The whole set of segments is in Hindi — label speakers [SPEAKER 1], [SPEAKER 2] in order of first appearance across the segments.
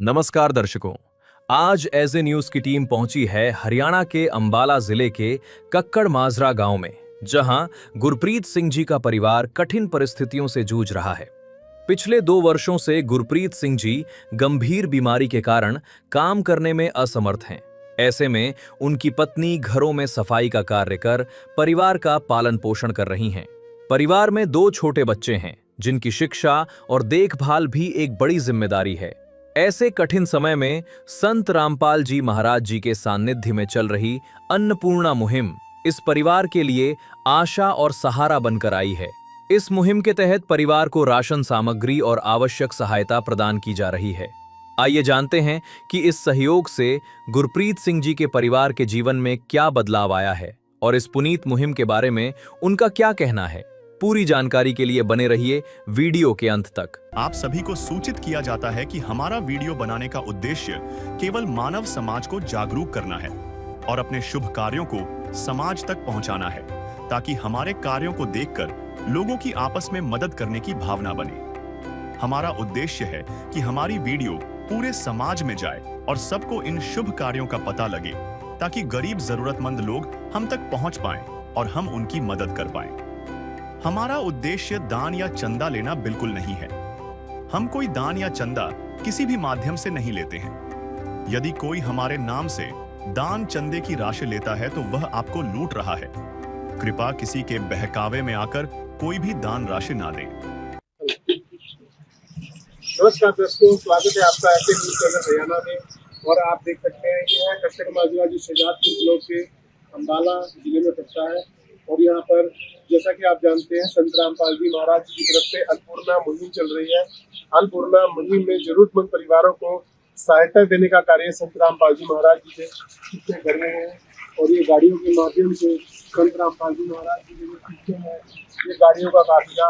[SPEAKER 1] नमस्कार दर्शकों। आज एज ए न्यूज की टीम पहुंची है हरियाणा के अंबाला जिले के कक्कड़ माजरा गांव में, जहां गुरप्रीत सिंह जी का परिवार कठिन परिस्थितियों से जूझ रहा है। पिछले 2 वर्षों से गुरप्रीत सिंह जी गंभीर बीमारी के कारण काम करने में असमर्थ हैं। ऐसे में उनकी पत्नी घरों में सफाई का कार्य कर परिवार का पालन पोषण कर रही हैं। परिवार में 2 छोटे बच्चे हैं, जिनकी शिक्षा और देखभाल भी एक बड़ी जिम्मेदारी है। ऐसे कठिन समय में संत रामपाल जी महाराज जी के सानिध्य में चल रही अन्नपूर्णा मुहिम इस परिवार के लिए आशा और सहारा बनकर आई है। इस मुहिम के तहत परिवार को राशन सामग्री और आवश्यक सहायता प्रदान की जा रही है। आइए जानते हैं कि इस सहयोग से गुरप्रीत सिंह जी के परिवार के जीवन में क्या बदलाव आया है और इस पुनीत मुहिम के बारे में उनका क्या कहना है। पूरी जानकारी के लिए बने रहिए वीडियो के अंत तक।
[SPEAKER 2] आप सभी को सूचित किया जाता है कि हमारा वीडियो बनाने का उद्देश्य केवल मानव समाज को जागरूक करना है और अपने शुभ कार्यों को समाज तक पहुंचाना है, ताकि हमारे कार्यों को देखकर लोगों की आपस में मदद करने की भावना बने। हमारा उद्देश्य है कि हमारी वीडियो पूरे समाज में जाए और सबको इन शुभ कार्यों का पता लगे, ताकि गरीब जरूरतमंद लोग हम तक पहुंच पाएं और हम उनकी मदद कर पाएं। हमारा उद्देश्य दान या चंदा लेना बिल्कुल नहीं है। हम कोई दान या चंदा किसी भी माध्यम से नहीं लेते हैं। यदि कोई हमारे नाम से दान चंदे की राशि लेता है तो वह आपको लूट रहा है। कृपया किसी के बहकावे में आकर कोई भी दान राशि ना दें।
[SPEAKER 3] नमस्कार दोस्तों, स्वागत है आपका ऐसे न्यूज चैनल हरियाणा में। और आप देख सकते हैं कि यह कक्कड़ माजरा जो शहजादपुर ब्लॉक के अंबाला जिले में पड़ता है। और यहाँ पर जैसा कि आप जानते हैं, संत रामपाल जी महाराज जी की तरफ से अन्नपूर्णा मुहिम चल रही है। अन्नपूर्णा मुहिम में जरूरतमंद परिवारों को सहायता देने का कार्य संत रामपाल जी महाराज जी से कर रहे हैं। और ये गाड़ियों के माध्यम से संत रामपाल जी महाराज जी के जो शिष्य हैं, ये गाड़ियों का काफिला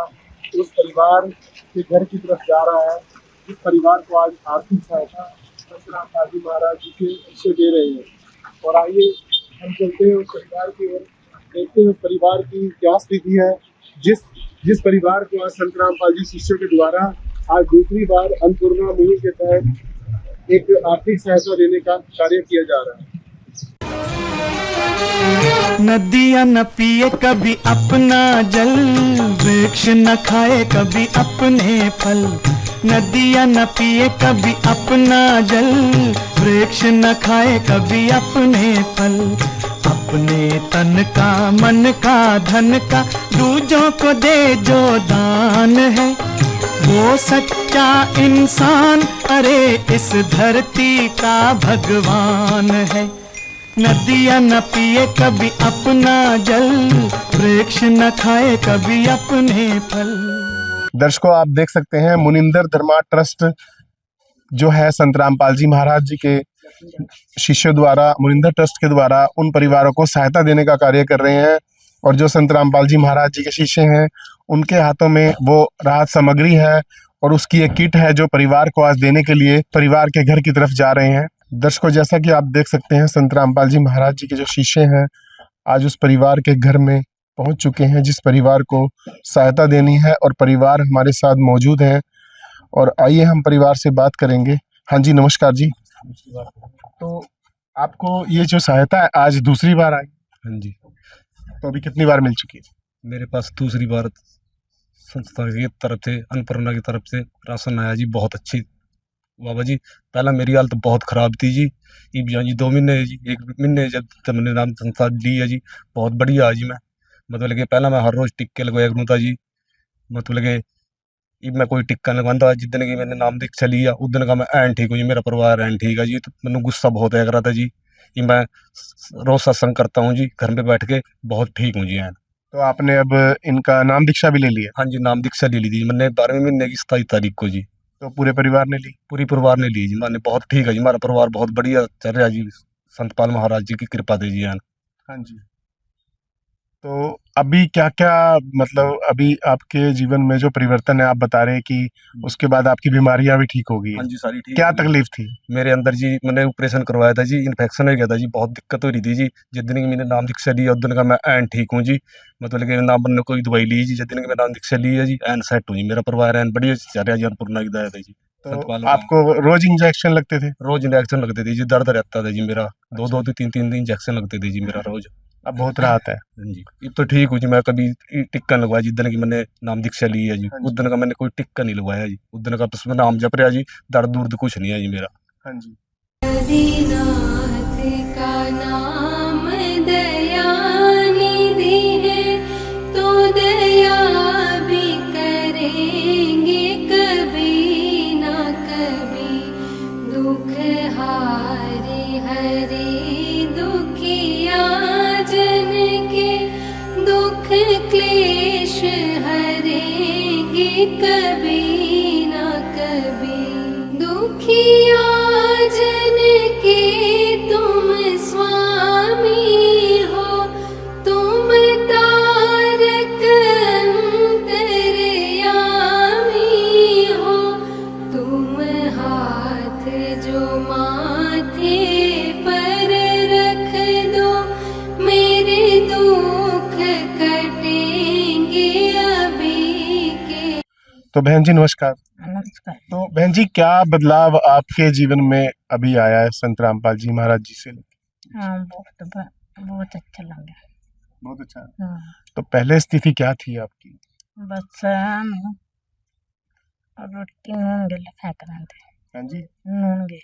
[SPEAKER 3] उस परिवार के घर की तरफ जा रहा है, जिस परिवार को आज आर्थिक सहायता संत रामपाल जी महाराज जी के शिष्य दे रहे हैं। और आइए हम चलते हैं उस परिवार की ओर, देखते हैं उस परिवार की क्या स्थिति है। जिस परिवार को आज संत रामपाल जी शिष्यों के द्वारा आज दूसरी बार अन्नपूर्णा मुहिम के तहत एक आर्थिक सहायता देने का कार्य किया जा रहा है।
[SPEAKER 4] नदियाँ न पिए कभी अपना जल, वृक्ष न खाए कभी अपने फल। नदियाँ न पिए कभी अपना जल, वृक्ष न खाए कभी अपने फल। अपने तन का, मन का, धन का दूजों को दे जो दान है, वो सच्चा इंसान, अरे इस धरती का भगवान है। नदियाँ न पिए कभी अपना जल, वृक्ष न खाए कभी अपने फल।
[SPEAKER 3] दर्शकों, आप देख सकते हैं मुनिंदर धर्मा ट्रस्ट जो है संत रामपाल जी महाराज जी के शिष्यों द्वारा, मुनिंदर ट्रस्ट के द्वारा उन परिवारों को सहायता देने का कार्य कर रहे हैं। और जो संत रामपाल जी महाराज जी के शिष्य हैं, उनके हाथों में वो राहत सामग्री है और उसकी एक किट है जो परिवार को आज देने के लिए परिवार के घर की तरफ जा रहे हैं। दर्शकों, जैसा कि आप देख सकते हैं, संत रामपाल जी महाराज जी के जो शिष्य हैं आज उस परिवार के घर में पहुंच चुके हैं, जिस परिवार को सहायता देनी है, और परिवार हमारे साथ मौजूद है। और आइए हम परिवार से बात करेंगे। हाँ जी, नमस्कार जी। तो आपको ये जो सहायता है आज दूसरी बार आई?
[SPEAKER 5] हाँ जी।
[SPEAKER 3] तो अभी कितनी बार मिल चुकी है?
[SPEAKER 5] मेरे पास दूसरी बार संस्था की तरफ से, अन्नपूर्णा की तरफ से राशन आया जी। बहुत अच्छी बाबा जी। पहला मेरी हालत बहुत खराब थी जी। यहाँ जी 2 महीने जी, 1 महीने जब मैंने नाम संस्था ली है जी, बहुत बढ़िया है जी। मैं मतलब कि पहला मैं हर रोज टिक्के लगवाया करूँ था जी। मतलब कि मैं कोई टिक्का लगवाता, जिस दिन की मैंने नाम दीक्षा लिया उस दिन का मैं ऐन ठीक हूँ जी, मेरा परिवार ऐन ठीक है जी। तो मैंने गुस्सा बहुत आया करा था जी। ये मैं रोज सत्संग करता हूँ जी, घर में बैठ के बहुत ठीक हूँ जी ऐन।
[SPEAKER 3] तो आपने अब इनका नाम दीक्षा भी ले लिया?
[SPEAKER 5] हाँ जी, नाम दीक्षा ले ली थी मैंने 12वें महीने की 27 तारीख को जी।
[SPEAKER 3] तो पूरे परिवार ने ली?
[SPEAKER 5] पूरी परिवार ने ली जी। मैंने बहुत ठीक है जी, हमारा परिवार बहुत बढ़िया चल रहा है जी, संतपाल महाराज जी की कृपा दे जी।
[SPEAKER 3] हाँ जी। तो अभी क्या क्या, मतलब अभी आपके जीवन में जो परिवर्तन है, आप बता रहे हैं कि उसके बाद आपकी बीमारियां भी ठीक हो गई?
[SPEAKER 5] हाँ जी, सारी ठीक।
[SPEAKER 3] क्या तकलीफ थी?
[SPEAKER 5] मेरे अंदर जी, मैंने ऑपरेशन करवाया था जी, इन्फेक्शन हो गया था जी, बहुत दिक्कत हो रही थी जी। जिस दिन की मैंने नाम दीक्षा ली उस दिन का मैं ऐन ठीक हूँ जी। मतलब कि ना मैंने कोई दवाई ली जी, जिस दिन की मैं नाम दीक्षा ली है जी, ऐन सेट हूँ जी। मेरा परिवार ऐन बढ़िया चल रहा है जी, अन्नपूर्णा की दया है जी। संत
[SPEAKER 6] तो
[SPEAKER 5] बालू
[SPEAKER 6] आपको रोज इंजेक्शन लगते थे?
[SPEAKER 5] रोज इंजेक्शन लगते थे जी, दर्द रहता था जी मेरा, 2-2 तीन तीन इंजेक्शन लगते थे जी मेरा रोज।
[SPEAKER 6] अब बहुत राहत है?
[SPEAKER 5] हाँ जी, अब तो ठीक हूँ जी। मैं कभी टिक्का नहीं लगवाया जिस दिन की मैंने नाम दीक्षा ली है जी,
[SPEAKER 6] हाँ जी।
[SPEAKER 5] उस दिन का मैंने कोई टिक्का नहीं लगवाया जी। उस दिन का बस मैं नाम जप रहा जी, दर्द उर्द कुछ नहीं है जी मेरा।
[SPEAKER 6] हाँ जी।
[SPEAKER 7] आदिनाथ का नाम दयानिधि है, तो दया भी करेंगे कभी ना कभी। दुख हारे हरे दुखिया जन के, दुख क्लेश हरेंगे कभी ना कभी। दुखिया जन के तुम स्वामी हो, तुम तारक अंतर्यामी हो। तुम हाथ जो माथे पर रख दो, मेरे दुख कटेंगे अभी के।
[SPEAKER 6] तो बहन जी नमस्कार।
[SPEAKER 8] नमस्कार।
[SPEAKER 6] तो बहन जी क्या बदलाव आपके जीवन में अभी आया है संत रामपाल जी महाराज जी से?
[SPEAKER 8] हाँ, बहुत अच्छा लगा।
[SPEAKER 6] बहुत अच्छा।
[SPEAKER 8] हाँ,
[SPEAKER 6] तो पहले स्थिति क्या थी आपकी?
[SPEAKER 8] बस हम रोटी नून गेल फेंक रहे थे।
[SPEAKER 6] हाँ जी।
[SPEAKER 8] नून गेल।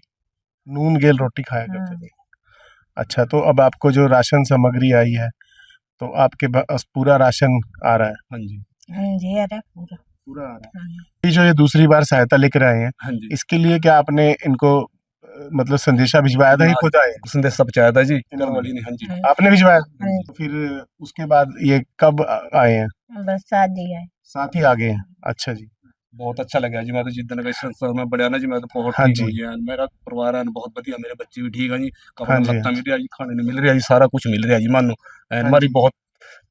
[SPEAKER 6] नून गेल रोटी खाया करते
[SPEAKER 8] हाँ।
[SPEAKER 6] थे। अच्छा, तो अब आपको जो राशन सामग्री आई है तो आपके पास पूरा राशन आ रहा है?
[SPEAKER 5] हाँ जी,
[SPEAKER 8] हाँ जी, अरे पूरा।
[SPEAKER 6] पूरा आ रहा है।
[SPEAKER 8] हाँ,
[SPEAKER 6] ये जो ये दूसरी बार सहायता लेकर आए हैं,
[SPEAKER 5] हाँ जी।
[SPEAKER 6] इसके लिए क्या आपने इनको मतलब संदेशा भिजवाया था? ही खुद आए?
[SPEAKER 5] संदेश सब चाहा था जी,
[SPEAKER 6] इन्होंने।
[SPEAKER 5] वाली ने। हाँ जी,
[SPEAKER 8] हाँ,
[SPEAKER 6] आपने भिजवाया?
[SPEAKER 8] हाँ।
[SPEAKER 6] तो फिर उसके बाद ये कब आए हैं?
[SPEAKER 8] बस शादी है।
[SPEAKER 6] साथ ही आ गए हैं? अच्छा जी।
[SPEAKER 5] बहुत अच्छा लगा जी। मैं तो जिस दिन का इस संसार में बढ़िया ना जी, मैं तो बहुत
[SPEAKER 6] हाँ
[SPEAKER 5] ठीक
[SPEAKER 6] जी।
[SPEAKER 5] हूँ जी। मेरा परिवार है बहुत बढ़िया, मेरे बच्चे भी ठीक है जी, कपड़ा
[SPEAKER 6] हाँ जी,
[SPEAKER 5] लत्ता
[SPEAKER 6] हाँ
[SPEAKER 5] मिल रहा जी, खाने ने मिल रहा जी, सारा कुछ मिल रहा जी। मानो
[SPEAKER 6] हाँ
[SPEAKER 5] हमारी
[SPEAKER 6] जी।
[SPEAKER 5] बहुत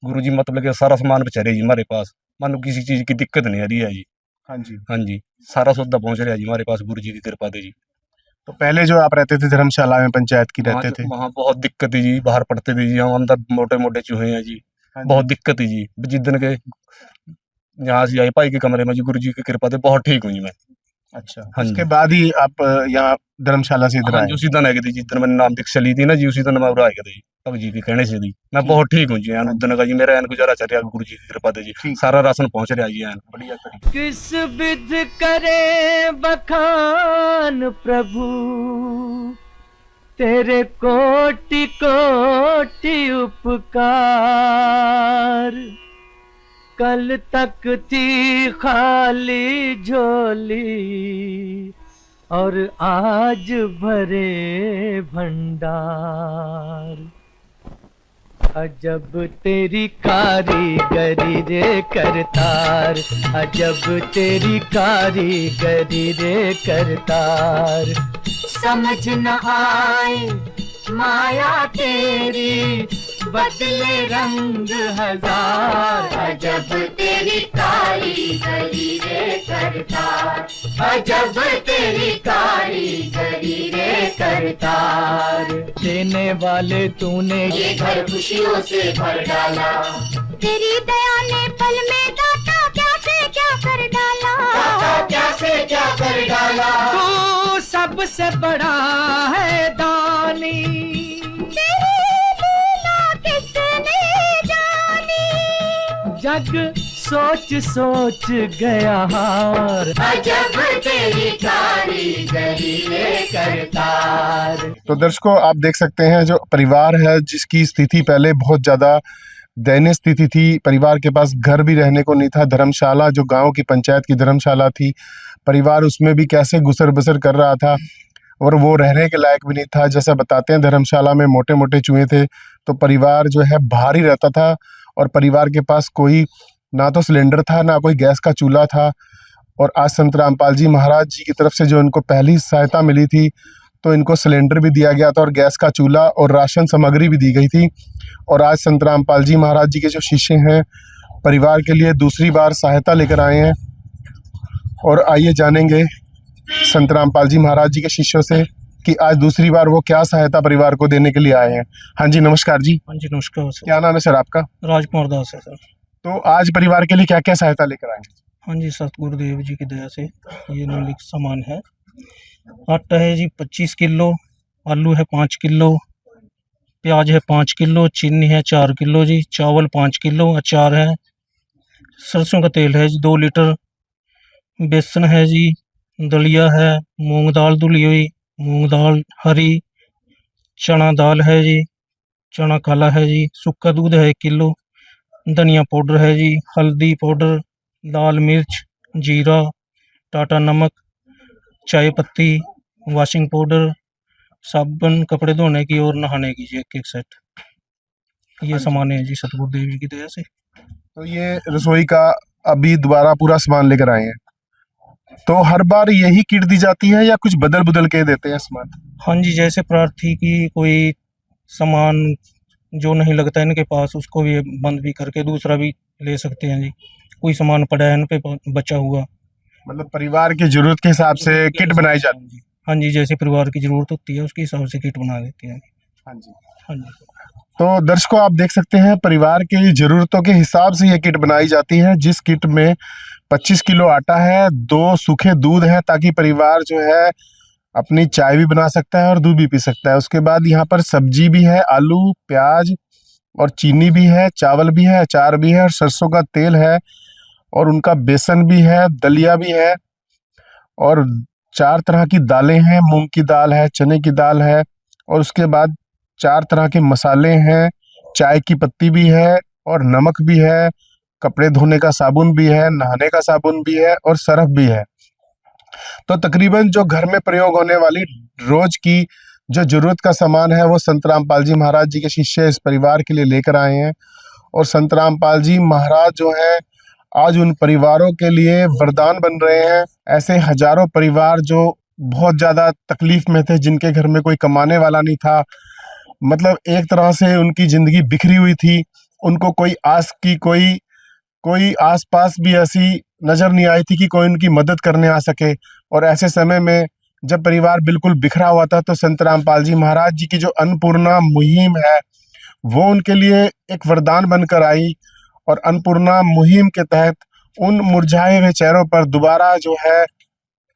[SPEAKER 5] गुरु जी मतलब कि सारा सामान बेचारे जी हमारे पास, मानो किसी चीज की दिक्कत नहीं आ रही है जी।
[SPEAKER 6] हाँ जी।
[SPEAKER 5] हाँ जी, सारा सौदा पहुंच रहा है जी हमारे पास, गुरु जी की कृपा से जी।
[SPEAKER 6] तो पहले जो आप रहते थे धर्मशाला में, पंचायत की
[SPEAKER 5] वहाँ
[SPEAKER 6] रहते थे?
[SPEAKER 5] वहाँ बहुत दिक्कत है जी, बाहर पड़ते थे जी, हम अंदर मोटे मोटे चूहे हैं जी,
[SPEAKER 6] हाँ जी।
[SPEAKER 5] बहुत दिक्कत है जी। जिस दिन के यहाँ से आई पाई के कमरे में जी, गुरु जी की कृपा से बहुत ठीक हूँ जी मैं।
[SPEAKER 6] अच्छा,
[SPEAKER 5] हाँ
[SPEAKER 6] उसके
[SPEAKER 5] जी।
[SPEAKER 6] बाद ही आप यहाँ धर्मशाला से इधर
[SPEAKER 5] हाँ
[SPEAKER 6] आए?
[SPEAKER 5] जी, उसी दिन आ गई थी जिस दिन मैंने नाम दीक्षा ली थी ना जी, उसी दिन मैं उड़ा आ गया था जी, तब जी के कहने से जी। मैं
[SPEAKER 6] ठीक।
[SPEAKER 5] बहुत ठीक हूँ जी,
[SPEAKER 6] हाँ
[SPEAKER 5] उस दिन का जी मेरा एन गुजारा चल रहा गुरु जी की कृपा से जी,
[SPEAKER 6] ठीक।
[SPEAKER 5] सारा राशन पहुंच रहा जी एन।
[SPEAKER 6] बढ़िया तरीके।
[SPEAKER 4] किस विध करे बखान प्रभु, तेरे कोटि कोटि उपकार। कल तक थी खाली झोली, और आज भरे भंडार। अजब तेरी कारीगरी रे करतार, अजब तेरी कारीगरी रे करतार। समझ न आए माया तेरी, बदले रंग हजार। अजब तेरी कारीगरी रे करतार, अजब तेरी कारीगरी रे करतार। देने वाले तूने ये घर खुशियों से भर डाला,
[SPEAKER 7] तेरी दया ने पल में दाता क्या से क्या कर डाला,
[SPEAKER 4] दाता क्या से क्या कर डाला। तू सबसे बड़ा है दानी,
[SPEAKER 7] तेरी लीला किसने जानी।
[SPEAKER 4] जग सोच सोच गया हार।
[SPEAKER 7] अजब तेरी कारीगरी रे करतार।
[SPEAKER 6] तो दर्शकों आप देख सकते हैं जो परिवार है जिसकी स्थिति पहले बहुत ज़्यादा दयनीय स्थिति थी, परिवार के पास घर भी रहने को नहीं था, धर्मशाला जो गांव की पंचायत की धर्मशाला थी, परिवार उसमें भी कैसे गुसर बसर कर रहा था और वो रहने के लायक भी नहीं था। जैसा बताते हैं धर्मशाला में मोटे मोटे चूहे थे, तो परिवार जो है बाहर ही रहता था और परिवार के पास कोई ना तो सिलेंडर था ना कोई गैस का चूल्हा था। और आज संत रामपाल जी महाराज जी की तरफ से जो इनको पहली सहायता मिली थी तो इनको सिलेंडर भी दिया गया था और गैस का चूल्हा और राशन सामग्री भी दी गई थी। और आज संत रामपाल जी महाराज जी के जो शिष्य हैं परिवार के लिए दूसरी बार सहायता लेकर आए हैं। और आइए जानेंगे संत रामपाल जी महाराज जी के शिष्यों से कि आज दूसरी बार वो क्या सहायता परिवार को देने के लिए आए हैं। हाँ जी नमस्कार जी।
[SPEAKER 9] हाँ जी नमस्कार सर।
[SPEAKER 6] क्या नाम है सर आपका?
[SPEAKER 9] राजकुमार दास है सर।
[SPEAKER 6] तो आज परिवार के लिए क्या क्या सहायता लेकर आए हैं?
[SPEAKER 9] हाँ जी, सतगुरुदेव जी की दया से ये निम्नलिखित सामान है। आटा है जी 25 किलो, आलू है 5 किलो, प्याज है 5 किलो, चीनी है 4 किलो जी, चावल 5 किलो, अचार है, सरसों का तेल है जी 2 लीटर, बेसन है जी, दलिया है, मूंग दाल धुली हुई, मूंग दाल हरी, चना दाल है जी, चना काला है जी, सूखा दूध है 1 किलो, धनिया पाउडर है जी, हल्दी पाउडर, लाल मिर्च, जीरा, टाटा नमक, चाय पत्ती, वॉशिंग पाउडर, साबुन कपड़े धोने की और नहाने की जी एक सेट। ये सामान है जी सतगुरुदेव जी की दया से।
[SPEAKER 6] तो ये रसोई का अभी दोबारा पूरा सामान लेकर आए हैं, तो हर बार यही किट दी जाती है या कुछ बदल बदल के देते हैं सामान?
[SPEAKER 9] हाँ जी, जैसे प्रार्थी की कोई सामान जो नहीं लगता इनके पास उसको भी बंद भी करके दूसरा भी ले सकते हैं जी। कोई सामान पड़ा है इन पे बचा हुआ,
[SPEAKER 6] मतलब परिवार की जरूरत के हिसाब से किट बनाई जाती है।
[SPEAKER 9] हाँ जी, जैसे परिवार की जरूरत होती है उसके हिसाब से किट बना देते हैं।
[SPEAKER 6] हाँ जी।
[SPEAKER 9] हाँ जी।
[SPEAKER 6] तो दर्शकों, आप देख सकते हैं परिवार की जरूरतों के हिसाब से ये किट बनाई जाती है, जिस किट में 25 किलो आटा है, 2 सूखे दूध है, ताकि परिवार जो है अपनी चाय भी बना सकता है और दूध भी पी सकता है। उसके बाद यहाँ पर सब्जी भी है, आलू, प्याज और चीनी भी है, चावल भी है, अचार भी है और सरसों का तेल है और उनका बेसन भी है, दलिया भी है और 4 तरह की दालें हैं, मूंग की दाल है, चने की दाल है और उसके बाद 4 तरह के मसाले हैं, चाय की पत्ती भी है और नमक भी है, कपड़े धोने का साबुन भी है, नहाने का साबुन भी है और सरफ भी है। तो तकरीबन जो घर में प्रयोग होने वाली रोज की जो जरूरत का सामान है वो संत रामपाल जी महाराज जी के शिष्य इस परिवार के लिए लेकर आए हैं और संत रामपाल जी महाराज जो है आज उन परिवारों के लिए वरदान बन रहे हैं। ऐसे हजारों परिवार जो बहुत ज़्यादा तकलीफ में थे, जिनके घर में कोई कमाने वाला नहीं था, मतलब एक तरह से उनकी ज़िंदगी बिखरी हुई थी, उनको कोई आस की कोई आसपास भी ऐसी नज़र नहीं आई थी कि कोई उनकी मदद करने आ सके। और ऐसे समय में जब परिवार बिल्कुल बिखरा हुआ था तो संत रामपाल जी महाराज जी की जो अन्नपूर्णा मुहिम है वो उनके लिए एक वरदान बनकर आई और अन्नपूर्णा मुहिम के तहत उन मुरझाए हुए चेहरों पर दोबारा जो है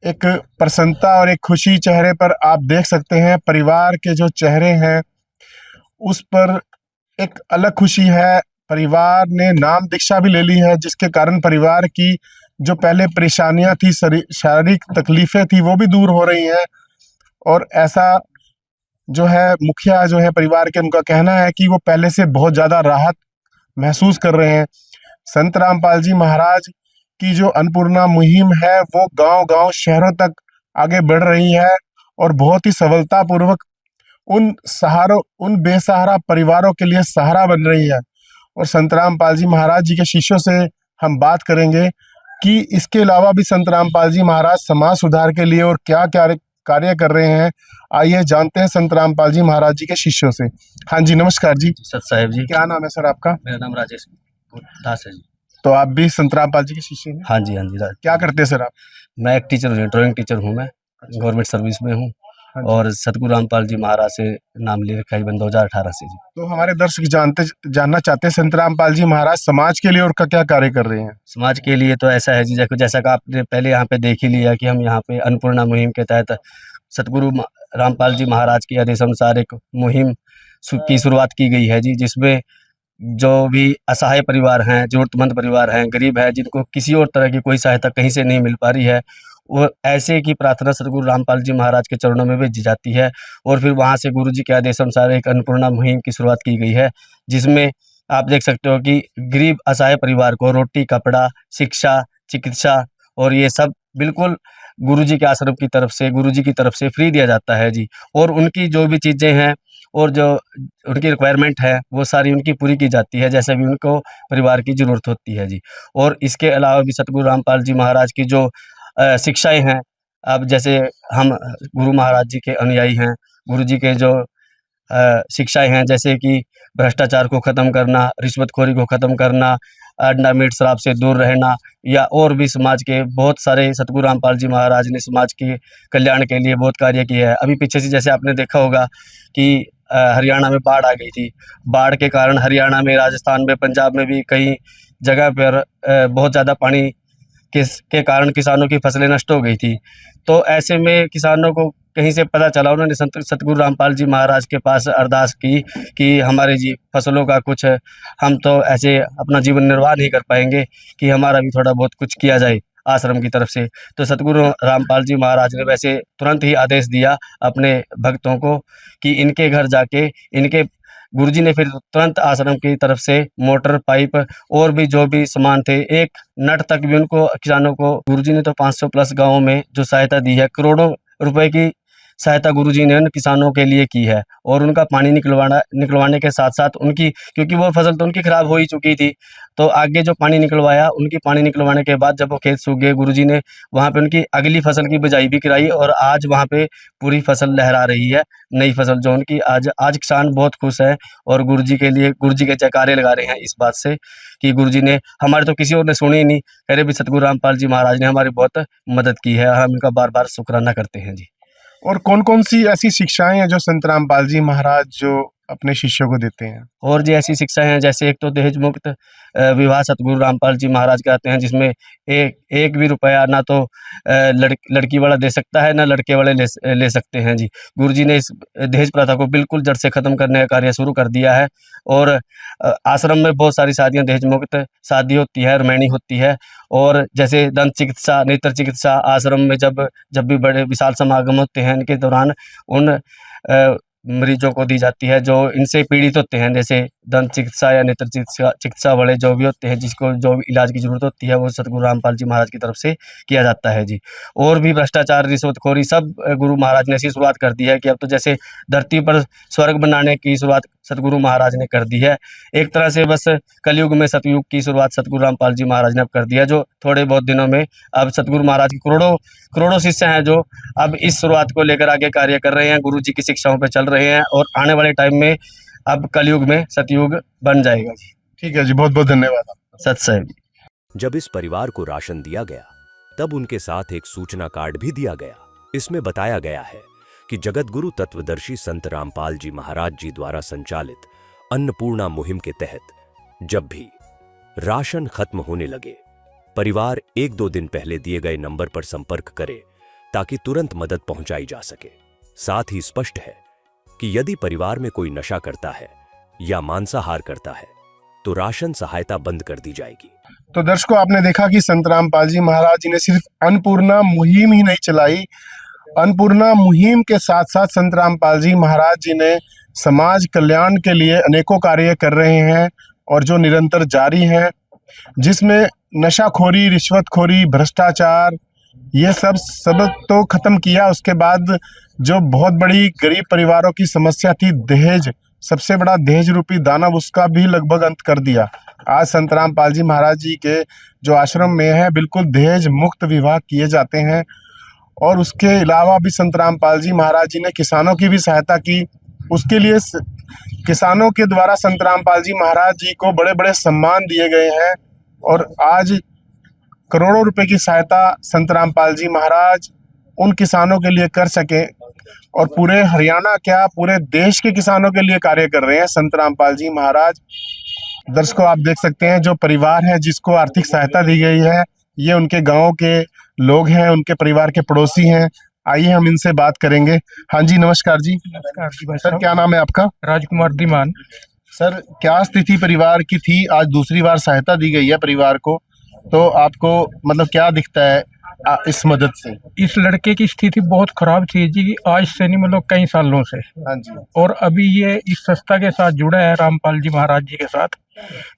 [SPEAKER 6] एक प्रसन्नता और एक खुशी चेहरे पर आप देख सकते हैं। परिवार के जो चेहरे हैं उस पर एक अलग खुशी है। परिवार ने नाम दीक्षा भी ले ली है, जिसके कारण परिवार की जो पहले परेशानियां थी, शारीरिक तकलीफें थी, वो भी दूर हो रही हैं। और ऐसा जो है मुखिया जो है परिवार के, उनका कहना है कि वो पहले से बहुत ज़्यादा राहत महसूस कर रहे हैं। संत रामपाल जी महाराज की जो अन्नपूर्णा मुहिम है वो गांव-गांव शहरों तक आगे बढ़ रही है और बहुत ही सफलतापूर्वक उन बेसहारा परिवारों के लिए सहारा बन रही है। और संत रामपाल जी महाराज जी के शिष्यों से हम बात करेंगे कि इसके अलावा भी संत रामपाल जी महाराज समाज सुधार के लिए और क्या क्या कार्य कर रहे हैं। आइए जानते हैं संत रामपाल जी महाराज जी के शिष्यों से। हाँ जी, नमस्कार जी।
[SPEAKER 10] सत साहेब जी।
[SPEAKER 6] क्या नाम है सर आपका?
[SPEAKER 10] मेरा नाम राजेश दास है जी।
[SPEAKER 6] तो आप भी संत रामपाल जी के शिष्य हैं?
[SPEAKER 10] हाँ जी, हाँ जी।
[SPEAKER 6] क्या करते हैं सर आप?
[SPEAKER 10] मैं एक टीचर हूँ, ड्राइंग टीचर हूँ मैं, गवर्नमेंट सर्विस में हूँ और सतगुरु रामपाल जी महाराज से नाम ले रखा है 2018 से जी।
[SPEAKER 6] तो हमारे दर्शक जानना चाहते हैं संत रामपाल जी महाराज समाज के लिए और क्या कार्य कर रहे हैं?
[SPEAKER 10] समाज के लिए तो ऐसा है जी, जैसा कि आपने पहले यहाँ पे देख ही लिया कि हम यहाँ पे अन्नपूर्णा मुहिम के तहत सतगुरु रामपाल जी महाराज के आदेश अनुसार एक मुहिम की शुरुआत की गई है जी, जिसमें जो भी असहाय परिवार हैं, जरूरतमंद परिवार हैं, गरीब है, जिनको किसी और तरह की कोई सहायता कहीं से नहीं मिल पा रही है, वो ऐसे की प्रार्थना सतगुरु रामपाल जी महाराज के चरणों में भेजी जाती है और फिर वहाँ से गुरु जी के आदेश अनुसार एक अन्नपूर्णा मुहिम की शुरुआत की गई है, जिसमें आप देख सकते हो कि गरीब असहाय परिवार को रोटी, कपड़ा, शिक्षा, चिकित्सा और ये सब बिल्कुल गुरुजी के आश्रम की तरफ से, गुरुजी की तरफ से फ्री दिया जाता है जी। और उनकी जो भी चीज़ें हैं और जो उनकी रिक्वायरमेंट है वो सारी उनकी पूरी की जाती है, जैसे भी उनको परिवार की ज़रूरत होती है जी। और इसके अलावा भी सतगुरु रामपाल जी महाराज की जो शिक्षाएँ हैं, अब जैसे हम गुरु महाराज जी के अनुयायी हैं, गुरुजी के जो शिक्षाएँ हैं जैसे कि भ्रष्टाचार को ख़त्म करना, रिश्वतखोरी को ख़त्म करना, अंडा मीट शराब से दूर रहना, या और भी समाज के बहुत सारे सतगुरु रामपाल जी महाराज ने समाज के कल्याण के लिए बहुत कार्य किया है। अभी पीछे से जैसे आपने देखा होगा कि हरियाणा में बाढ़ आ गई थी। बाढ़ के कारण हरियाणा में, राजस्थान में, पंजाब में भी कई जगह पर बहुत ज़्यादा पानी के कारण किसानों की फसलें नष्ट हो गई थी। तो ऐसे में किसानों को कहीं से पता चला, उन्होंने संत सतगुरु रामपाल जी महाराज के पास अरदास की कि हमारे जी फसलों का कुछ, हम तो ऐसे अपना जीवन निर्वाह नहीं कर पाएंगे, कि हमारा भी थोड़ा बहुत कुछ किया जाए आश्रम की तरफ से। तो सतगुरु रामपाल जी महाराज ने वैसे तुरंत ही आदेश दिया अपने भक्तों को कि इनके घर जाके, इनके गुरुजी ने फिर तुरंत आश्रम की तरफ से मोटर, पाइप और भी जो भी सामान थे, एक नट तक भी उनको, किसानों को गुरुजी ने तो 500 प्लस गाँव में जो सहायता दी है, करोड़ों रुपए की सहायता गुरुजी ने उन किसानों के लिए की है। और उनका पानी निकलवाने के साथ साथ उनकी, क्योंकि वो फसल तो उनकी खराब हो ही चुकी थी, तो आगे जो पानी निकलवाया, उनकी पानी निकलवाने के बाद जब वो खेत सूख गए, गुरुजी ने वहाँ पे उनकी अगली फसल की बिजाई भी कराई, और आज वहाँ पे पूरी फसल लहरा रही है, नई फसल जो उनकी। आज किसान बहुत खुश है और गुरुजी के लिए, गुरुजी के जयकारे लगा रहे हैं इस बात से कि गुरुजी ने, हमारे तो किसी और ने सुनी ही नहीं, कह रहे भी सतगुरु रामपाल जी महाराज ने हमारी बहुत मदद की है, हम इनका बार बार शुक्राना करते हैं जी।
[SPEAKER 6] और कौन कौन सी ऐसी शिक्षाएं हैं जो संत रामपाल जी महाराज जो अपने शिष्यों को देते हैं?
[SPEAKER 10] और जी ऐसी शिक्षा है, जैसे एक तो दहेज मुक्त विवाह सतगुरु रामपाल जी महाराज कराते हैं, जिसमें एक भी रुपया ना तो लड़की वाला दे सकता है, ना लड़के वाले ले सकते हैं जी। गुरुजी ने इस दहेज प्रथा को बिल्कुल जड़ से खत्म करने का कार्य शुरू कर दिया है। और आश्रम में बहुत सारी शादियां दहेज मुक्त शादी होती है, रमैनी होती है। और जैसे दंत चिकित्सा, नेत्र चिकित्सा आश्रम में जब भी बड़े विशाल समागम होते हैं, इनके दौरान उन मरीजों को दी जाती है जो इनसे पीड़ित होते हैं, जैसे दंत चिकित्सा या नेत्र चिकित्सा वाले जो भी होते हैं, जिसको जो भी इलाज की जरूरत होती है, वो सतगुरु रामपाल जी महाराज की तरफ से किया जाता है जी। और भी भ्रष्टाचार, रिश्वतखोरी, सब गुरु महाराज ने ऐसी शुरुआत कर दी है कि अब तो जैसे धरती पर स्वर्ग बनाने की शुरुआत सतगुरु महाराज ने कर दी है। एक तरह से बस कलयुग में सतयुग की शुरुआत सतगुरु रामपाल जी महाराज ने अब कर दिया, जो थोड़े बहुत दिनों में अब सतगुरु महाराज की करोड़ों शिष्य हैं जो अब इस शुरुआत को लेकर आगे कार्य कर रहे हैं, गुरु जी की शिक्षाओं पर चल रहे हैं। और आने वाले टाइम में अब कलयुग में सतयुग बन जाएगा जी।
[SPEAKER 6] ठीक है जी, बहुत बहुत धन्यवाद।
[SPEAKER 10] सत साहिब।
[SPEAKER 11] जब इस परिवार को राशन दिया गया, तब उनके साथ एक सूचना कार्ड भी दिया गया। इसमें बताया गया है कि जगत गुरु तत्वदर्शी संत रामपाल जी महाराज जी द्वारा संचालित अन्नपूर्णा मुहिम के तहत जब भी राशन खत्म होने लगे, परिवार 1-2 दिन पहले दिए गए नंबर पर संपर्क करे ताकि तुरंत मदद पहुंचाई जा सके। साथ ही स्पष्ट है कि यदि परिवार में कोई नशा करता है या मांसाहार करता है तो राशन सहायता बंद कर दी जाएगी।
[SPEAKER 6] तो दर्शकों, आपने देखा कि संत रामपाल जी महाराज जी ने सिर्फ अन्नपूर्णा मुहिम ही नहीं चलाई, अन्नपूर्णा मुहिम के साथ साथ संत रामपाल जी महाराज जी ने समाज कल्याण के लिए अनेकों कार्य कर रहे हैं और जो निरंतर जारी हैं, जिसमें नशाखोरी, रिश्वतखोरी, भ्रष्टाचार, ये सब तो खत्म किया। उसके बाद जो बहुत बड़ी गरीब परिवारों की समस्या थी, दहेज, सबसे बड़ा दहेज रूपी दानव, उसका भी लगभग अंत कर दिया। आज संत रामपाल जी महाराज जी के जो आश्रम में है, बिल्कुल दहेज मुक्त विवाह किए जाते हैं। और उसके अलावा भी संत रामपाल जी महाराज जी ने किसानों की भी सहायता की। उसके लिए किसानों के द्वारा संत रामपाल जी महाराज जी को बड़े बड़े सम्मान दिए गए हैं और आज करोड़ों रुपए की सहायता संत रामपाल जी महाराज उन किसानों के लिए कर सके और पूरे हरियाणा क्या पूरे देश के किसानों के लिए कार्य कर रहे हैं संत रामपाल जी महाराज। दर्शकों, आप देख सकते हैं जो परिवार है जिसको आर्थिक सहायता दी गई है, ये उनके गांव के लोग हैं, उनके परिवार के पड़ोसी हैं। आइए हम इनसे बात करेंगे। हाँ जी, नमस्कार जी।
[SPEAKER 9] नमस्कार जी भाई
[SPEAKER 6] सर,
[SPEAKER 9] साहब।
[SPEAKER 6] क्या नाम है आपका?
[SPEAKER 9] राजकुमार धीमान।
[SPEAKER 6] सर, क्या स्थिति परिवार की थी? आज दूसरी बार सहायता दी गई है परिवार को, तो आपको मतलब क्या दिखता है इस मदद से?
[SPEAKER 9] इस लड़के की स्थिति बहुत खराब थी जी, आज से नहीं मतलब कई सालों से।
[SPEAKER 6] हाँ जी।
[SPEAKER 9] और अभी ये इस संस्था के साथ जुड़ा है रामपाल जी महाराज जी के साथ,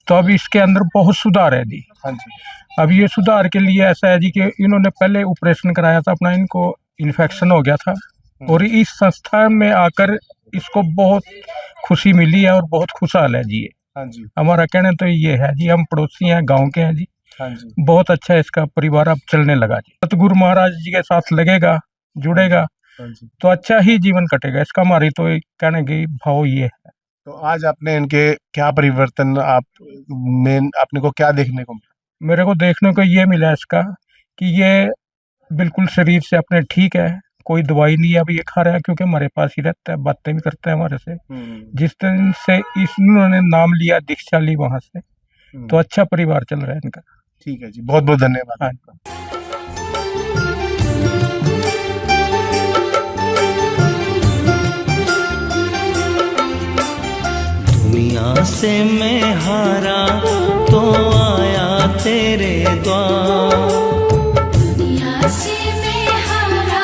[SPEAKER 9] तो अभी इसके अंदर बहुत सुधार है जी।
[SPEAKER 6] हाँ जी।
[SPEAKER 9] अभी ये सुधार के लिए ऐसा है जी कि इन्होंने पहले ऑपरेशन कराया था अपना, इनको इन्फेक्शन हो गया था और इस संस्था में आकर इसको बहुत खुशी मिली है और बहुत खुशहाल है जी ये।
[SPEAKER 6] हाँ जी।
[SPEAKER 9] हमारा कहना तो ये है जी, हम पड़ोसी हैं, गांव के हैं जी।
[SPEAKER 6] हाँ जी।
[SPEAKER 9] बहुत अच्छा है, इसका परिवार अब चलने लगा जी। सतगुरु महाराज जी के साथ लगेगा, जुड़ेगा,
[SPEAKER 6] हाँ जी।
[SPEAKER 9] तो अच्छा ही जीवन कटेगा। इसका हमारी तो कहने की भाव ये है।
[SPEAKER 6] तो आज आपने इनके क्या परिवर्तन आपने को क्या देखने को मिला?
[SPEAKER 9] मेरे को देखने को ये मिला इसका कि ये बिल्कुल शरीर से अपने ठीक है, कोई दवाई नहीं है अभी ये खा रहा है, क्योंकि हमारे पास ही रहता है, बातें भी करता है हमारे से। जिस दिन से इन्होंने नाम लिया दीक्षा ली वहां से, तो अच्छा परिवार चल रहा है इनका।
[SPEAKER 6] ठीक है जी, बहुत बहुत धन्यवाद
[SPEAKER 9] हाँ।
[SPEAKER 6] आपका।
[SPEAKER 4] दुनिया से मैं हारा तो आया तेरे द्वार,
[SPEAKER 7] दुनिया से मैं हारा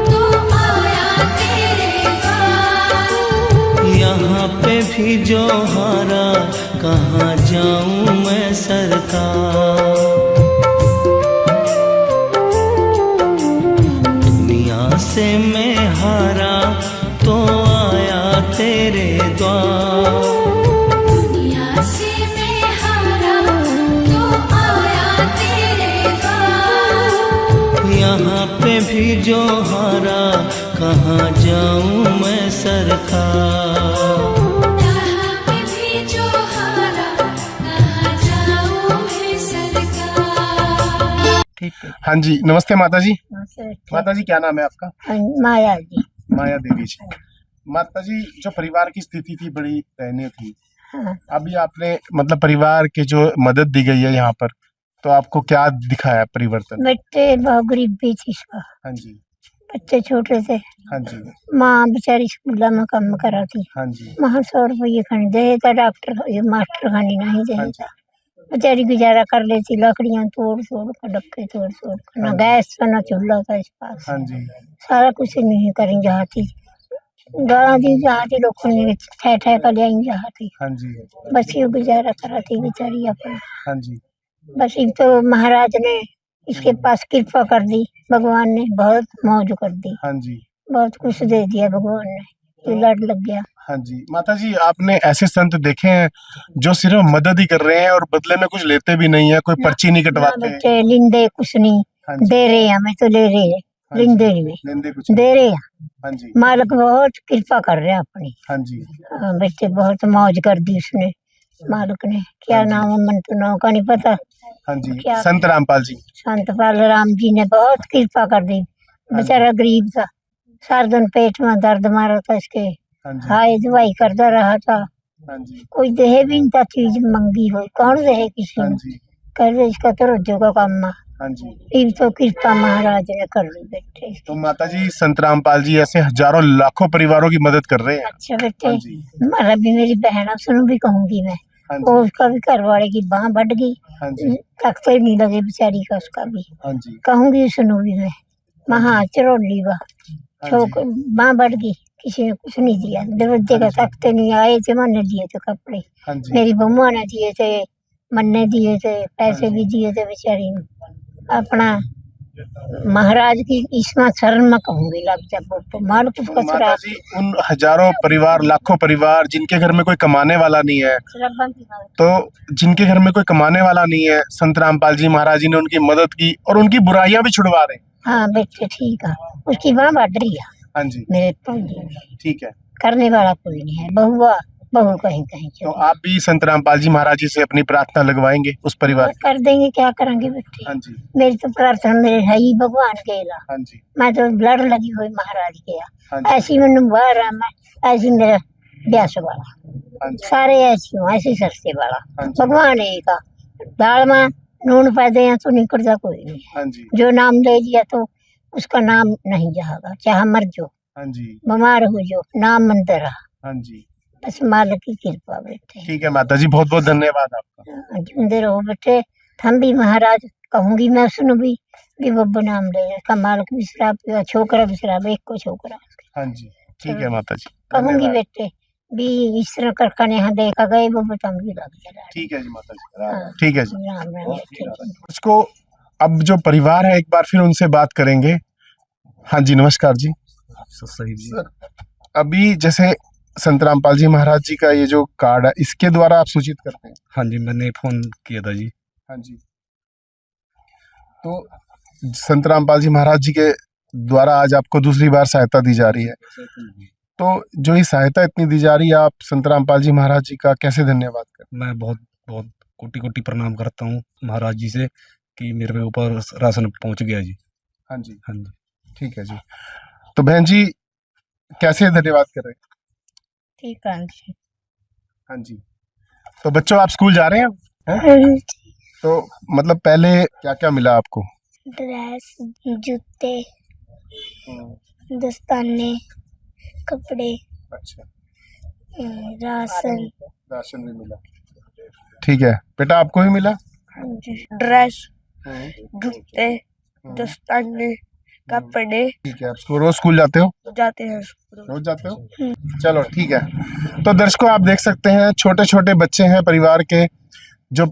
[SPEAKER 7] तो आया तेरे द्वार।
[SPEAKER 4] यहाँ पे भी जो हारा कहाँ जाऊँ मैं सरकार। दुनिया से मैं हारा तो आया तेरे द्वार,
[SPEAKER 7] दुनिया से मैं हारा तो आया तेरे द्वार।
[SPEAKER 4] यहाँ पे भी जो हारा कहाँ जाऊँ मैं सरकार।
[SPEAKER 7] यहाँ पे भी जो हारा कहाँ जाऊँ मैं सरकार।
[SPEAKER 9] ठीक है।
[SPEAKER 6] हाँ जी, नमस्ते माता जी।
[SPEAKER 8] नमस्ते।
[SPEAKER 6] माता जी, क्या नाम है आपका?
[SPEAKER 8] माया जी।
[SPEAKER 6] माया देवी जी। माता जी, जो परिवार की स्थिति थी बड़ी दयनीय थी,
[SPEAKER 8] हाँ।
[SPEAKER 6] अभी आपने मतलब परिवार के जो मदद दी गई है यहाँ पर, तो आपको क्या दिखाया परिवर्तन?
[SPEAKER 8] बेटे बहुत गरीबी थी इसका,
[SPEAKER 6] हाँ जी,
[SPEAKER 8] बच्चे छोटे थे,
[SPEAKER 6] हाँ जी,
[SPEAKER 8] माँ बेचारी स्कूल में काम करा थी,
[SPEAKER 6] हाँ जी,
[SPEAKER 8] वहाँ 100 रुपये खन दे था डॉक्टर ये मास्टर खानी नहीं दे
[SPEAKER 6] हाँ जी,
[SPEAKER 8] था, बेचारी गुजारा कर लेती, लकड़ियाँ तोड़ तोड़ कर डक्के तोड़ तोड़ कर, ना गैस था ना चूल्हा था इस पास,
[SPEAKER 6] हाँ जी,
[SPEAKER 8] सारा कुछ नहीं करें जहाती गाँव दी जहाती लोगों ने ठह ठह कर लिया जहाती,
[SPEAKER 6] हाँ जी,
[SPEAKER 8] बस ये गुजारा कराती बेचारी अपना।
[SPEAKER 6] हाँ जी,
[SPEAKER 8] बस एक तो महाराज ने इसके पास कृपा कर दी, भगवान ने बहुत मौज कर दी,
[SPEAKER 6] हाँ जी,
[SPEAKER 8] बहुत कुछ दे दिया भगवान ने, ये लड़ लग गया।
[SPEAKER 6] हाँ जी। माता जी, आपने ऐसे संत देखे हैं जो सिर्फ मदद ही कर रहे हैं और बदले में कुछ लेते भी नहीं है, कोई पर्ची नहीं
[SPEAKER 8] ना
[SPEAKER 6] कटवाते।
[SPEAKER 8] बच्चे लिंदे कुछ नहीं,
[SPEAKER 6] हाँ जी,
[SPEAKER 8] दे रहे हैं हमें तो ले रहे हैं,
[SPEAKER 6] हाँ जी,
[SPEAKER 8] लिंदे नहीं
[SPEAKER 6] लेंदे कुछ
[SPEAKER 8] दे
[SPEAKER 6] नहीं।
[SPEAKER 8] रहे हैं,
[SPEAKER 6] हाँ जी,
[SPEAKER 8] मालिक बहुत कृपा कर रहे हैं अपनी।
[SPEAKER 6] हाँ जी,
[SPEAKER 8] हाँ, बच्चे बहुत मौज कर दी उसने, मालिक ने। क्या
[SPEAKER 6] हाँ जी।
[SPEAKER 8] नाम है, मन तो नाम का नहीं पता।
[SPEAKER 6] हाँ जी,
[SPEAKER 8] क्या
[SPEAKER 6] संत रामपाल जी।
[SPEAKER 8] संत पाल राम जी ने बहुत कृपा कर दी, बेचारा गरीब था, सारा दिन पेट में दर्द मारा था इसके,
[SPEAKER 6] हाँ जी,
[SPEAKER 8] हाय दवाई करता रहा था,
[SPEAKER 6] हाँ जी,
[SPEAKER 8] कोई देहे भी नहीं था, चीज मंगी हो कौन देहे किसी
[SPEAKER 6] हाँ
[SPEAKER 8] ने,
[SPEAKER 6] जी,
[SPEAKER 8] कर दे इसका तो रोजो का काम है,
[SPEAKER 6] हाँ जी।
[SPEAKER 8] फिर तो कृपा महाराज ने कर दी बेटे।
[SPEAKER 6] तो माता जी, संत रामपाल जी ऐसे हजारों लाखों परिवारों की मदद कर रहे हैं।
[SPEAKER 8] अच्छा बेटे,
[SPEAKER 6] हाँ जी,
[SPEAKER 8] हमारा भी मेरी बहन सुनो भी कहूंगी मैं,
[SPEAKER 6] हाँ
[SPEAKER 8] वो
[SPEAKER 6] जी,
[SPEAKER 8] उसका भी घर वाले की बाह बढ़ गई,
[SPEAKER 6] हाँ जी,
[SPEAKER 8] तख्ते नहीं लगे बेचारी का, उसका भी
[SPEAKER 6] हाँ जी,
[SPEAKER 8] कहूंगी सुनो भी मैं, महा चरोली बा
[SPEAKER 6] हाँ
[SPEAKER 8] छोक
[SPEAKER 6] जी,
[SPEAKER 8] बाह बढ़ गई, किसी ने कुछ नहीं दिया, दरवाजे का तख्ते नहीं आए थे, मैंने दिए थे कपड़े,
[SPEAKER 6] हाँ जी,
[SPEAKER 8] मेरी बम्मा ने दिए थे, मन्ने दिए थे, पैसे
[SPEAKER 6] हाँ जी।
[SPEAKER 8] भी दिए थे बेचारी ने। अपना महाराज की इसमें शरण में कहूंगी लग जब मालिक उसका
[SPEAKER 6] तो माता जी, उन हजारों परिवार, लाखों परिवार जिनके घर में कोई कमाने वाला नहीं है, तो जिनके घर में कोई कमाने वाला नहीं है, संत रामपाल जी महाराज जी ने उनकी मदद की और उनकी बुराइयां भी छुड़वा रहे हैं।
[SPEAKER 8] हाँ बेटे ठीक है, उसकी बाह बढ़ रही है
[SPEAKER 6] हाँ जी,
[SPEAKER 8] मेरे पंडित,
[SPEAKER 6] ठीक है।
[SPEAKER 8] करने वाला कोई नहीं है, बहुआ बहू कहीं कहीं
[SPEAKER 6] तो
[SPEAKER 8] चली।
[SPEAKER 6] आप भी संत रामपाल जी महाराज जी से अपनी प्रार्थना लगवाएंगे उस परिवार की?
[SPEAKER 8] कर देंगे, क्या करेंगे बेटे,
[SPEAKER 6] हाँ जी,
[SPEAKER 8] मेरी तो प्रार्थना मेरे है ही भगवान के ला,
[SPEAKER 6] हाँ जी,
[SPEAKER 8] मैं तो लड़ लगी हुई महाराज के यहाँ।
[SPEAKER 6] हाँ जी,
[SPEAKER 8] ऐसी मैंने बाहर है, मैं ऐसी मेरा ब्यास वाला,
[SPEAKER 6] हाँ जी,
[SPEAKER 8] सारे ऐसी हूँ, ऐसी सस्ते वाला,
[SPEAKER 6] हाँ जी,
[SPEAKER 8] भगवान एक का, दाल में नून पैदे हैं तो निकलता कोई नहीं है,
[SPEAKER 6] हाँ जी,
[SPEAKER 8] जो नाम ले दिया तो उसका नाम नहीं जाएगा, चाहे मर जो,
[SPEAKER 6] हाँ जी,
[SPEAKER 8] बीमार हो जो, नाम मंदिर रहा,
[SPEAKER 6] हाँ जी।
[SPEAKER 8] बस मालिक की कृपा बेटे।
[SPEAKER 6] ठीक है माता जी, बहुत बहुत धन्यवाद आपका।
[SPEAKER 8] जिंदे रहो बेटे, हम भी महाराज कहूंगी मैं सुनो भी बब्बा नाम ले का, मालिक भी शराब पिया, छोकरा भी शराब, एक को छोकरा,
[SPEAKER 6] हाँ जी, ठीक है माता जी,
[SPEAKER 8] कहूंगी
[SPEAKER 6] धन्यवाद।
[SPEAKER 8] बेटे भी इस तरह कर यहाँ देखा गए वो बता भी लग जरा।
[SPEAKER 6] ठीक है जी माता जी,
[SPEAKER 8] हाँ।
[SPEAKER 6] ठीक है जी।
[SPEAKER 8] राम राम बेटे।
[SPEAKER 6] उसको अब जो परिवार है एक बार फिर उनसे बात करेंगे। हाँ जी, नमस्कार जी।
[SPEAKER 5] सही जी।
[SPEAKER 6] सर, अभी जैसे संत रामपाल जी महाराज जी का ये जो कार्ड है, इसके द्वारा आप सूचित करते हैं?
[SPEAKER 5] हाँ जी, मैंने फोन किया था जी।
[SPEAKER 6] हाँ जी। तो संत रामपाल जी महाराज जी के द्वारा आज आपको दूसरी बार सहायता दी जा रही है, तो जो ये सहायता इतनी दी जा रही है, आप संत रामपाल जी महाराज जी का कैसे धन्यवाद करें?
[SPEAKER 5] मैं बहुत बहुत कोटि कोटि प्रणाम करता हूँ महाराज जी से कि मेरे ऊपर राशन पहुँच गया जी।
[SPEAKER 6] हाँ जी,
[SPEAKER 5] हाँ जी,
[SPEAKER 6] ठीक है जी। तो बहन जी कैसे धन्यवाद कर रहे हैं?
[SPEAKER 8] ठीक है जी।
[SPEAKER 6] हाँ जी। तो बच्चों, आप स्कूल जा रहे हैं? हैं?
[SPEAKER 8] हाँ,
[SPEAKER 6] तो मतलब पहले क्या क्या मिला आपको?
[SPEAKER 8] ड्रेस, जूते, दस्ताने, कपड़े,
[SPEAKER 6] अच्छा,
[SPEAKER 8] राशन,
[SPEAKER 6] राशन भी मिला। ठीक है बेटा, आपको भी मिला?
[SPEAKER 8] ड्रेस, जूते, दस्ताने, कपड़े।
[SPEAKER 6] ठीक है, आप रोज स्कूल जाते हो?
[SPEAKER 8] जाते हैं।
[SPEAKER 6] रोज जाते हो? चलो ठीक है। तो दर्शकों, आप देख सकते हैं छोटे छोटे बच्चे हैं परिवार के जो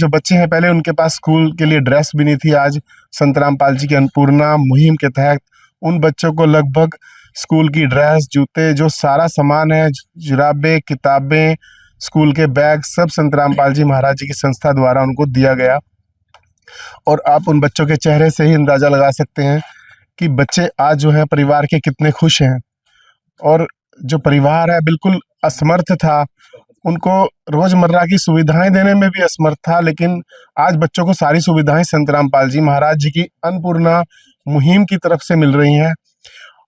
[SPEAKER 6] बच्चे हैं, पहले उनके पास स्कूल के लिए ड्रेस भी नहीं थी। आज संत रामपाल जी की अन्नपूर्णा मुहिम के तहत उन बच्चों को लगभग स्कूल की ड्रेस, जूते, जो सारा सामान है, जुराबें, किताबें, स्कूल के बैग, सब संत रामपाल जी महाराज जी की संस्था द्वारा उनको दिया गया। और आप उन बच्चों के चेहरे से ही अंदाजा लगा सकते हैं कि बच्चे आज जो है परिवार के कितने खुश हैं। और जो परिवार है बिल्कुल असमर्थ था, उनको रोजमर्रा की सुविधाएं देने में भी असमर्थ था, लेकिन आज बच्चों को सारी सुविधाएं संत रामपाल जी महाराज जी की अन्नपूर्णा मुहिम की तरफ से मिल रही हैं।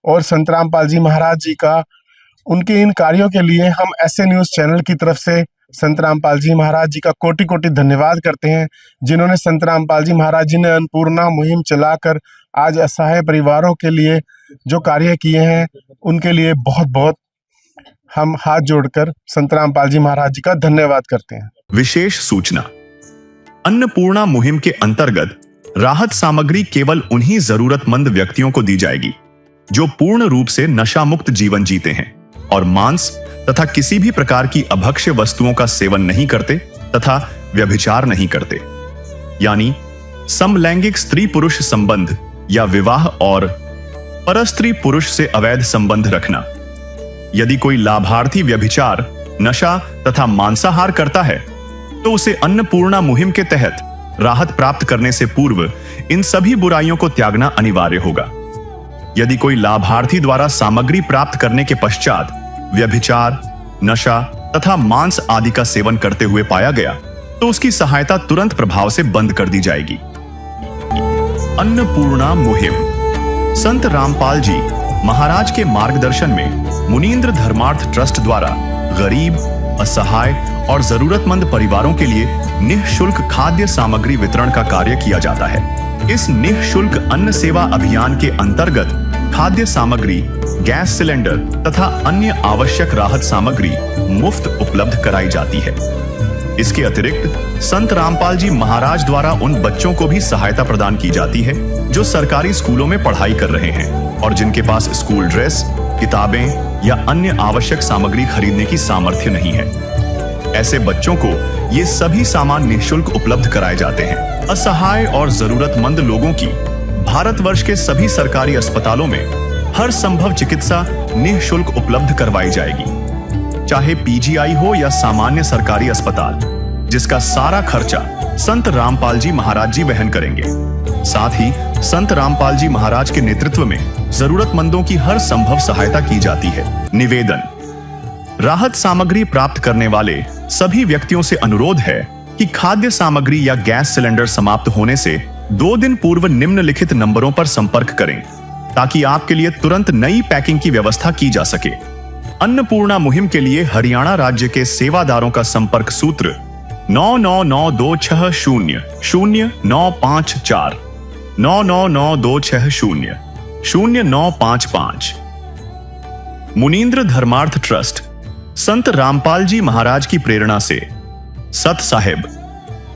[SPEAKER 6] और संत रामपाल जी महाराज जी का, उनके इन कार्यों के लिए हम ऐसे न्यूज़ चैनल की तरफ से संत रामपाल जी महाराज जी का कोटि कोटि धन्यवाद करते हैं, जिन्होंने संत रामपाल जी महाराज जी ने अन्नपूर्णा मुहिम चलाकर आज असहाय परिवारों के लिए जो कार्य किए हैं, उनके लिए बहुत बहुत हम हाथ जोड़कर संत रामपाल जी महाराज जी का धन्यवाद करते हैं।
[SPEAKER 2] विशेष सूचना, अन्नपूर्णा मुहिम के अंतर्गत राहत सामग्री केवल उन्हीं जरूरतमंद व्यक्तियों को दी जाएगी जो पूर्ण रूप से नशा मुक्त जीवन जीते हैं और मांस तथा किसी भी प्रकार की अभक्ष्य वस्तुओं का सेवन नहीं करते तथा व्यभिचार नहीं करते, यानी समलैंगिक स्त्री पुरुष संबंध या विवाह और परस्त्री पुरुष से अवैध संबंध रखना। यदि कोई लाभार्थी व्यभिचार, नशा तथा मांसाहार करता है तो उसे अन्नपूर्णा मुहिम के तहत राहत प्राप्त करने से पूर्व इन सभी बुराइयों को त्यागना अनिवार्य होगा। यदि कोई लाभार्थी द्वारा सामग्री प्राप्त करने के पश्चात व्यभिचार, नशा तथा मांस आदि का सेवन करते हुए पाया गया तो उसकी सहायता तुरंत प्रभाव से बंद कर दी जाएगी। अन्नपूर्णा मुहिम संत रामपाल जी महाराज के मार्गदर्शन में मुनींद्र धर्मार्थ ट्रस्ट द्वारा गरीब, असहाय और जरूरतमंद परिवारों के लिए निःशुल्क खाद्य सामग्री वितरण का कार्य किया जाता है। इस निःशुल्क अन्न सेवा अभियान के अंतर्गत खाद्य सामग्री, गैस सिलेंडर तथा अन्य आवश्यक राहत सामग्री मुफ्त उपलब्ध कराई जाती है। इसके अतिरिक्त संत रामपाल जी महाराज द्वारा उन बच्चों को भी सहायता प्रदान की जाती है जो सरकारी स्कूलों में पढ़ाई कर रहे हैं और जिनके पास स्कूल ड्रेस, किताबें या अन्य आवश्यक सामग्री खरीदने की सामर्थ्य नहीं है। ऐसे बच्चों को ये सभी सामान निःशुल्क उपलब्ध कराए जाते हैं। असहाय और जरूरतमंद लोगों की भारतवर्ष के सभी सरकारी अस्पतालों में हर संभव चिकित्सा निःशुल्क उपलब्ध करवाई जाएगी, चाहे पीजीआई हो या सामान्य सरकारी अस्पताल, जिसका सारा खर्चा संत रामपाल जी महाराज जी वहन करेंगे। साथ ही संत रामपाल जी महाराज के नेतृत्व में जरूरतमंदों की हर संभव सहायता की जाती है। निवेदन, राहत सामग्री प्राप्त करने वाले सभी व्यक्तियों से अनुरोध है कि खाद्य सामग्री या गैस सिलेंडर समाप्त होने से 2 दिन पूर्व निम्नलिखित नंबरों पर संपर्क करें ताकि आपके लिए तुरंत नई पैकिंग की व्यवस्था की जा सके। अन्नपूर्णा मुहिम के लिए हरियाणा राज्य के सेवादारों का संपर्क सूत्र 9992600954 9992600955। मुनींद्र धर्मार्थ ट्रस्ट संत रामपाल जी महाराज की प्रेरणा से सत साहिब